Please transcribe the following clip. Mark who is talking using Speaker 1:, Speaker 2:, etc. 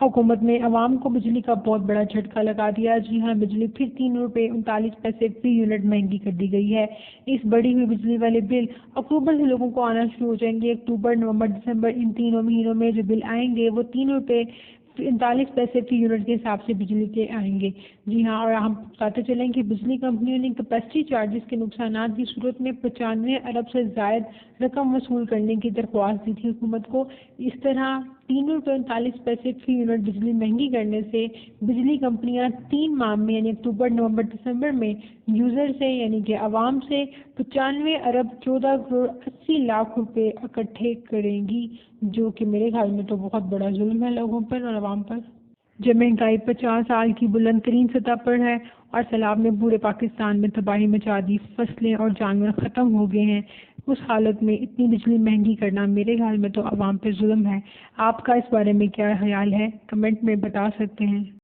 Speaker 1: حکومت نے عوام کو بجلی کا بہت بڑا جھٹکا لگا دیا۔ جی ہاں، بجلی پھر 3 روپے 39 پیسے فی یونٹ مہنگی کر دی گئی ہے۔ اس بڑھی ہوئی بجلی والے بل اکتوبر سے لوگوں کو آنا شروع ہو جائیں گے۔ اکتوبر، نومبر، دسمبر، ان تینوں مہینوں میں جو بل آئیں گے وہ 3 روپے 39 پیسے فی یونٹ کے حساب سے بجلی کے آئیں گے۔ جی ہاں، اور ہم بتاتے چلیں کہ بجلی کمپنیوں نے کیپیسٹی چارجز کے نقصانات کی صورت میں 95 ارب سے زائد رقم وصول کرنے کی درخواست دی تھی حکومت کو۔ اس طرح 3 روپے 39 پیسے فی یونٹ بجلی مہنگی کرنے سے بجلی کمپنیاں 3 ماہ میں یعنی اکتوبر، نومبر، دسمبر میں یوزر سے یعنی کہ عوام سے 95 ارب 14 کروڑ 80 لاکھ روپے اکٹھے کریں گی، جو کہ میرے خیال میں تو بہت بڑا ظلم ہے لوگوں پر اور عوام پر۔ جب مہنگائی 50 سال کی بلند ترین سطح پر ہے اور سیلاب نے پورے پاکستان میں تباہی مچا دی، فصلیں اور جانور ختم ہو گئے ہیں، اس حالت میں اتنی بجلی مہنگی کرنا میرے خیال میں تو عوام پہ ظلم ہے۔ آپ کا اس بارے میں کیا خیال ہے؟ کمنٹ میں بتا سکتے ہیں۔